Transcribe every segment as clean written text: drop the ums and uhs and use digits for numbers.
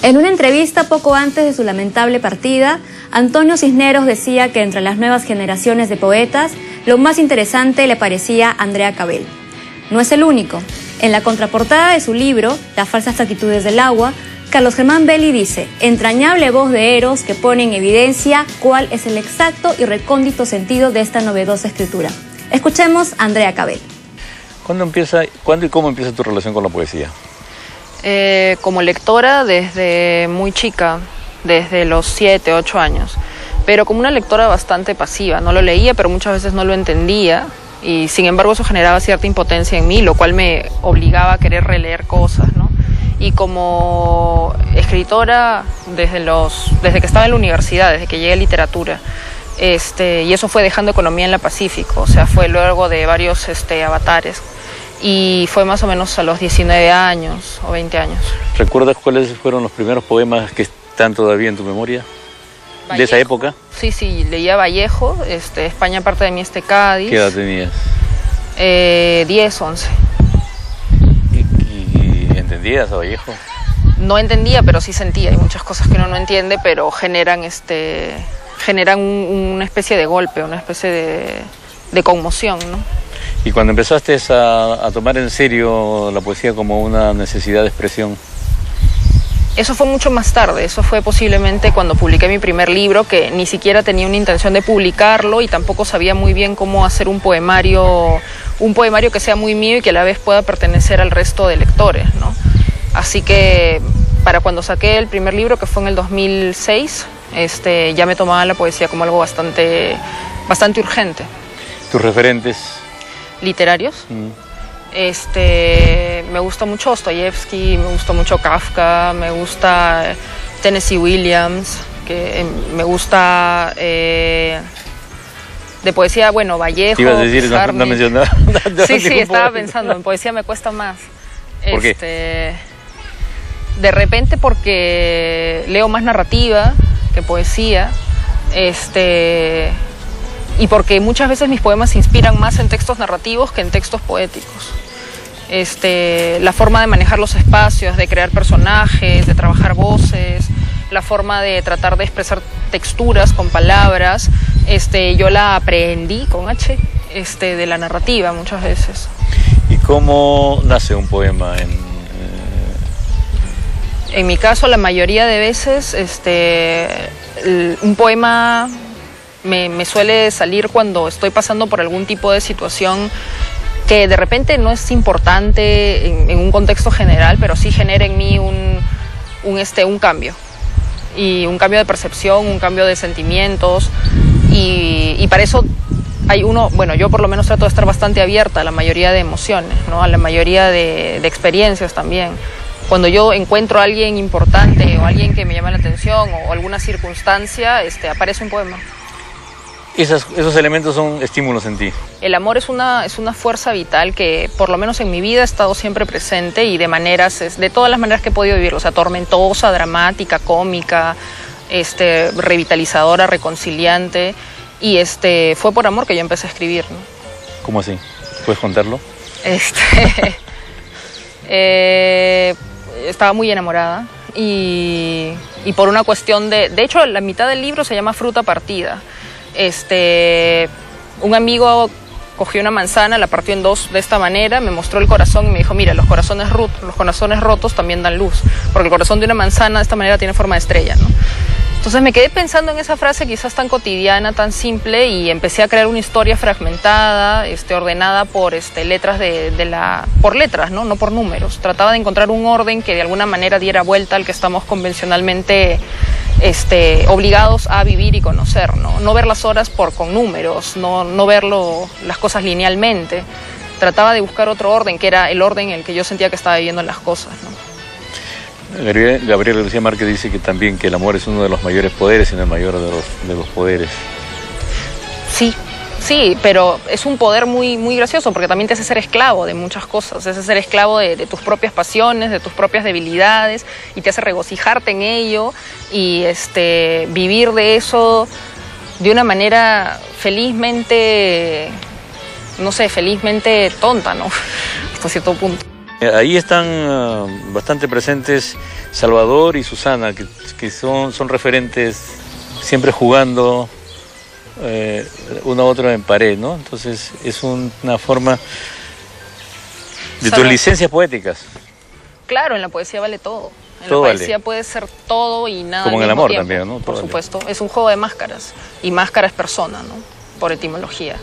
En una entrevista poco antes de su lamentable partida, Antonio Cisneros decía que entre las nuevas generaciones de poetas, lo más interesante le parecía Andrea Cabel. No es el único. En la contraportada de su libro, Las falsas actitudes del agua, Carlos Germán Belli dice: entrañable voz de Eros que pone en evidencia cuál es el exacto y recóndito sentido de esta novedosa escritura. Escuchemos a Andrea Cabel. ¿Cuándo y cómo empieza tu relación con la poesía? Como lectora desde muy chica, desde los 7, 8 años, pero como una lectora bastante pasiva. No lo leía, pero muchas veces no lo entendía y sin embargo eso generaba cierta impotencia en mí, lo cual me obligaba a querer releer cosas, ¿no? Y como escritora desde que estaba en la universidad, desde que llegué a literatura, y eso fue dejando economía en la Pacífico, o sea, fue luego de varios avatares. Y fue más o menos a los 19 años o 20 años. ¿Recuerdas cuáles fueron los primeros poemas que están todavía en tu memoria? Vallejo. ¿De esa época? Sí, leía Vallejo, España parte de mí Cádiz. ¿Qué edad tenías? 10, 11. ¿Y entendías a Vallejo? No entendía, pero sí sentía. Hay muchas cosas que uno no entiende, pero generan una especie de golpe, una especie de conmoción, ¿no? ¿Y cuando empezaste a tomar en serio la poesía como una necesidad de expresión? Eso fue mucho más tarde, eso fue posiblemente cuando publiqué mi primer libro, que ni siquiera tenía una intención de publicarlo y tampoco sabía muy bien cómo hacer un poemario que sea muy mío y que a la vez pueda pertenecer al resto de lectores, ¿no? Así que para cuando saqué el primer libro, que fue en el 2006, ya me tomaba la poesía como algo bastante urgente. ¿Tus referentes literarios? Me gusta mucho Dostoyevsky, me gusta mucho Kafka, me gusta Tennessee Williams, me gusta de poesía, bueno, Vallejo. ¿Te ibas a decir, no mencionaba? Sí, estaba pensando, en poesía me cuesta más. ¿Por qué? De repente porque leo más narrativa que poesía, y porque muchas veces mis poemas se inspiran más en textos narrativos que en textos poéticos. La forma de manejar los espacios, de crear personajes, de trabajar voces, la forma de tratar de expresar texturas con palabras, yo la aprendí con H, de la narrativa muchas veces. ¿Y cómo nace un poema? En mi caso, la mayoría de veces, un poema me suele salir cuando estoy pasando por algún tipo de situación que de repente no es importante en un contexto general, pero sí genera en mí un cambio. Y un cambio de percepción, un cambio de sentimientos. Y para eso yo por lo menos trato de estar bastante abierta a la mayoría de emociones, ¿no? A la mayoría de experiencias también. Cuando yo encuentro a alguien importante o alguien que me llama la atención o alguna circunstancia, aparece un poema. Esos elementos son estímulos en ti. El amor es una fuerza vital que por lo menos en mi vida ha estado siempre presente y de todas las maneras que he podido vivirlo, o sea, tormentosa, dramática, cómica, revitalizadora, reconciliante, y fue por amor que yo empecé a escribir, ¿no? ¿Cómo así? ¿Puedes contarlo? Estaba muy enamorada y por una cuestión de hecho la mitad del libro se llama Fruta Partida. Un amigo cogió una manzana, la partió en dos de esta manera, me mostró el corazón y me dijo: mira, los corazones rotos también dan luz, porque el corazón de una manzana de esta manera tiene forma de estrella, ¿no? Entonces me quedé pensando en esa frase quizás tan cotidiana, tan simple, y empecé a crear una historia fragmentada, ordenada por letras por letras, ¿no? No por números. Trataba de encontrar un orden que de alguna manera diera vuelta al que estamos convencionalmente obligados a vivir y conocer, ¿no? No ver las horas con números, no ver las cosas linealmente. Trataba de buscar otro orden, que era el orden en el que yo sentía que estaba viviendo las cosas, ¿no? Gabriel García Márquez dice que también que el amor es uno de los mayores poderes y no el mayor de los poderes. Sí, pero es un poder muy, muy gracioso porque también te hace ser esclavo de muchas cosas, te hace ser esclavo de tus propias pasiones, de tus propias debilidades, y te hace regocijarte en ello y vivir de eso de una manera felizmente tonta, ¿no? Hasta cierto punto. Ahí están bastante presentes Salvador y Susana, que son referentes, siempre jugando uno a otro en pared, ¿no? Entonces es una forma de tus licencias poéticas. Claro, en la poesía vale todo. En Todo la poesía vale. puede ser todo y nada. Como en al el mismo amor tiempo, también, ¿no? Todo Por vale. supuesto. Es un juego de máscaras. Y máscara es persona, ¿no? Por etimología.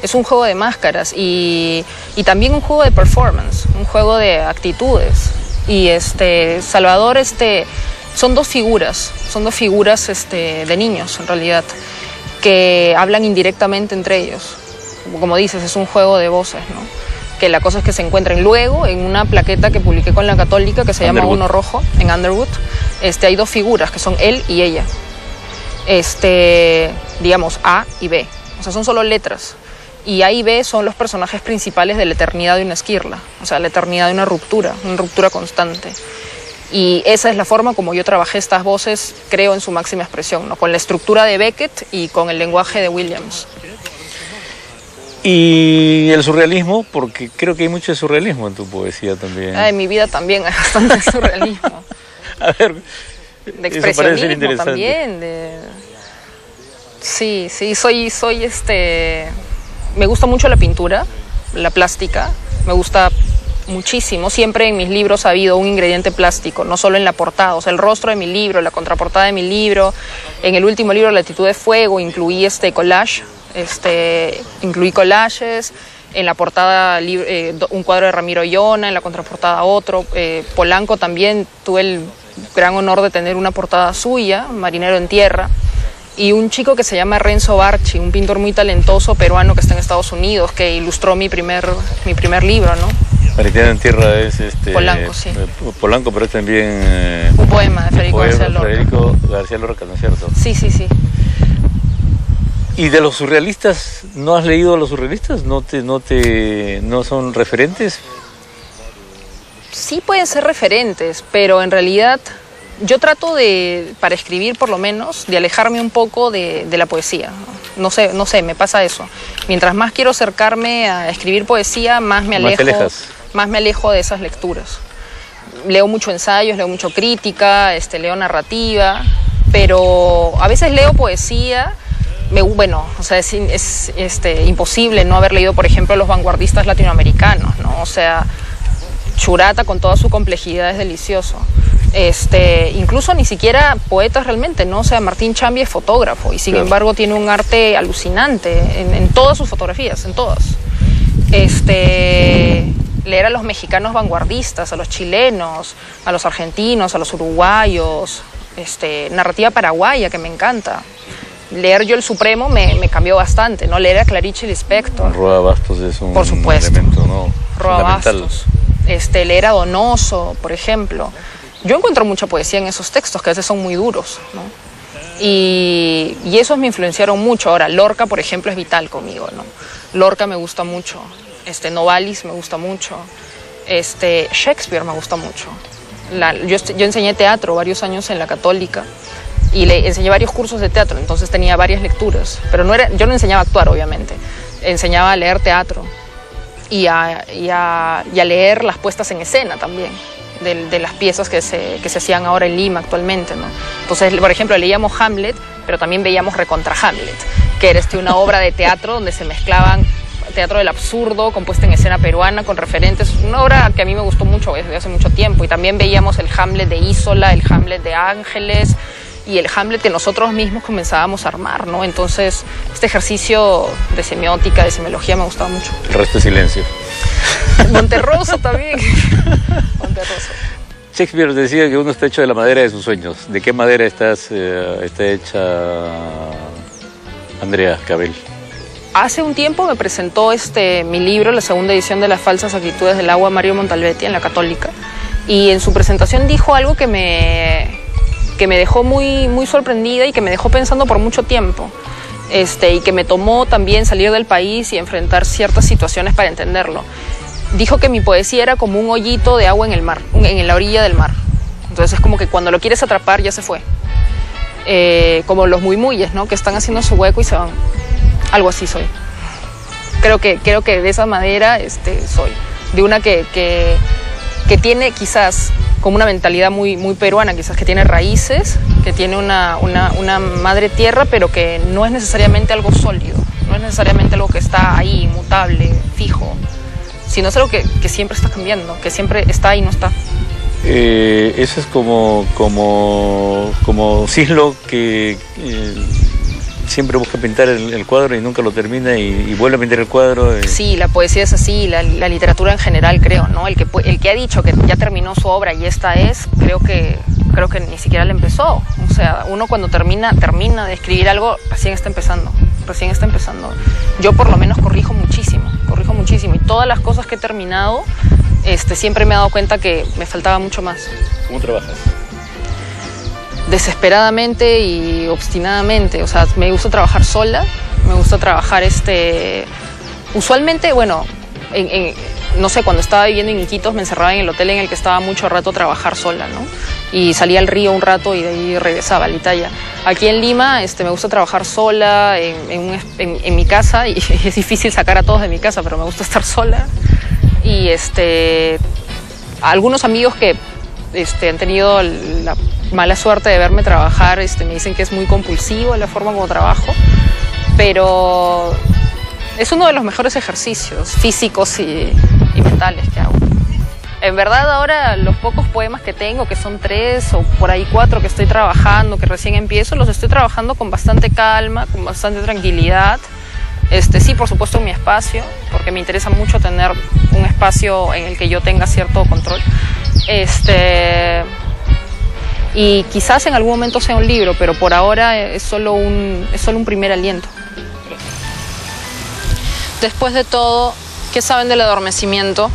Es un juego de máscaras y también un juego de performance, un juego de actitudes. Y Salvador, son dos figuras de niños en realidad, que hablan indirectamente entre ellos. Como dices, es un juego de voces, ¿no? Que la cosa es que se encuentren luego en una plaqueta que publiqué con la Católica que se llama Uno Rojo, en Underwood. Hay dos figuras que son él y ella. Digamos, A y B. O sea, son solo letras. Y A y B son los personajes principales de la eternidad de una esquirla. O sea, la eternidad de una ruptura constante. Y esa es la forma como yo trabajé estas voces, creo, en su máxima expresión, ¿no? Con la estructura de Beckett y con el lenguaje de Williams. Y el surrealismo, porque creo que hay mucho de surrealismo en tu poesía también. En mi vida también hay bastante surrealismo. A ver, de expresionismo también. Sí, soy me gusta mucho la pintura, la plástica, me gusta muchísimo. Siempre en mis libros ha habido un ingrediente plástico, no solo en la portada, o sea, el rostro de mi libro, la contraportada de mi libro. En el último libro, La actitud de fuego, incluí collage. Incluí collages, en la portada un cuadro de Ramiro Llona, en la contraportada otro. Polanco también, tuve el gran honor de tener una portada suya, Marinero en Tierra, y un chico que se llama Renzo Barchi, un pintor muy talentoso peruano que está en Estados Unidos, que ilustró mi primer libro, ¿no? Marinero en Tierra es Polanco, sí. Polanco, pero es también un poema de Federico García Lorca. Federico García Lorca, ¿no es cierto? Sí. ¿Y de los surrealistas, no has leído a los surrealistas? ¿No son referentes? Sí pueden ser referentes, pero en realidad yo trato para escribir por lo menos, de alejarme un poco de la poesía. No sé, me pasa eso. Mientras más quiero acercarme a escribir poesía, más me alejo de esas lecturas. Leo mucho ensayos, leo mucho crítica, leo narrativa, pero a veces leo poesía. O sea, es imposible no haber leído, por ejemplo, los vanguardistas latinoamericanos, ¿no? O sea, Churata con toda su complejidad es delicioso. Incluso ni siquiera poetas realmente, ¿no? O sea, Martín Chambi es fotógrafo y sin embargo tiene un arte alucinante en todas sus fotografías, en todas. Leer a los mexicanos vanguardistas, a los chilenos, a los argentinos, a los uruguayos, narrativa paraguaya que me encanta. Leer yo el Supremo me cambió bastante, ¿no? Leer a Clarice Lispector. Roa Bastos es un por supuesto. Elemento, ¿no? Roa Bastos. Leer a Donoso, por ejemplo. Yo encuentro mucha poesía en esos textos que a veces son muy duros, ¿no? Y esos me influenciaron mucho. Ahora, Lorca, por ejemplo, es vital conmigo, ¿no? Lorca me gusta mucho. Novalis me gusta mucho. Shakespeare me gusta mucho. Yo enseñé teatro varios años en la Católica. Y le enseñé varios cursos de teatro, entonces tenía varias lecturas. Pero yo no enseñaba a actuar, obviamente. Enseñaba a leer teatro y a leer las puestas en escena también, de las piezas que se hacían ahora en Lima actualmente, ¿no? Entonces, por ejemplo, leíamos Hamlet, pero también veíamos Recontra Hamlet, que era una obra de teatro donde se mezclaban teatro del absurdo, compuesta en escena peruana, con referentes. Una obra que a mí me gustó mucho desde hace mucho tiempo. Y también veíamos el Hamlet de Isola, el Hamlet de Ángeles, y el Hamlet que nosotros mismos comenzábamos a armar, ¿no? Entonces, este ejercicio de semiótica, de semiología me gustaba mucho. El resto es silencio. Monterroso también. Monterroso. Shakespeare decía que uno está hecho de la madera de sus sueños. ¿De qué madera está hecha Andrea Cabell? Hace un tiempo me presentó mi libro, la segunda edición de Las falsas actitudes del agua, Mario Montalbetti, en la Católica. Y en su presentación dijo algo que me dejó muy, muy sorprendida y que me dejó pensando por mucho tiempo. Y que me tomó también salir del país y enfrentar ciertas situaciones para entenderlo. Dijo que mi poesía era como un hoyito de agua en el mar, en la orilla del mar. Entonces es como que cuando lo quieres atrapar ya se fue. Como los muyes, ¿no? Que están haciendo su hueco y se van. Algo así soy. Creo que de esa manera soy. De una que que tiene quizás como una mentalidad muy peruana, quizás que tiene raíces, que tiene una madre tierra, pero que no es necesariamente algo sólido, no es necesariamente algo que está ahí, inmutable, fijo, sino es algo que siempre está cambiando, que siempre está y no está. Eso es como Cislo, que siempre busca pintar el cuadro y nunca lo termina y vuelve a pintar el cuadro. Sí, la poesía es así, la literatura en general, creo, ¿no? El que ha dicho que ya terminó su obra y esta es, creo que ni siquiera la empezó. O sea, uno cuando termina de escribir algo, recién está empezando. Yo por lo menos corrijo muchísimo, y todas las cosas que he terminado, siempre me he dado cuenta que me faltaba mucho más. ¿Cómo trabajas? Desesperadamente y obstinadamente, o sea, me gusta trabajar sola, me gusta trabajar usualmente, bueno, no sé, cuando estaba viviendo en Iquitos me encerraba en el hotel en el que estaba mucho rato a trabajar sola, ¿no? Y salía al río un rato y de ahí regresaba a la Italia. Aquí en Lima me gusta trabajar sola en mi casa, y es difícil sacar a todos de mi casa, pero me gusta estar sola. Y algunos amigos que han tenido la mala suerte de verme trabajar, me dicen que es muy compulsivo la forma como trabajo, pero es uno de los mejores ejercicios físicos y mentales que hago. En verdad ahora los pocos poemas que tengo, que son 3 o por ahí 4 que estoy trabajando, que recién empiezo, los estoy trabajando con bastante calma, con bastante tranquilidad. Sí, por supuesto, en mi espacio, porque me interesa mucho tener un espacio en el que yo tenga cierto control. Y quizás en algún momento sea un libro, pero por ahora es solo un primer aliento. Después de todo, ¿qué saben del adormecimiento?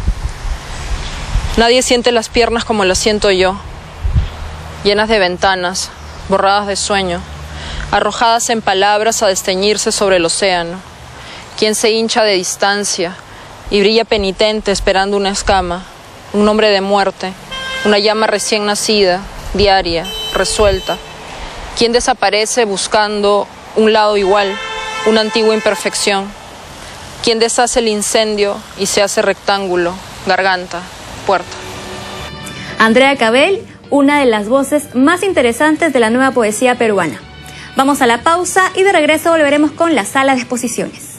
Nadie siente las piernas como las siento yo, llenas de ventanas, borradas de sueño, arrojadas en palabras a desteñirse sobre el océano. Quien se hincha de distancia y brilla penitente esperando una escama, un nombre de muerte, una llama recién nacida, diaria, resuelta. Quien desaparece buscando un lado igual, una antigua imperfección. Quien deshace el incendio y se hace rectángulo, garganta, puerta. Andrea Cabell, una de las voces más interesantes de la nueva poesía peruana. Vamos a la pausa y de regreso volveremos con la sala de exposiciones.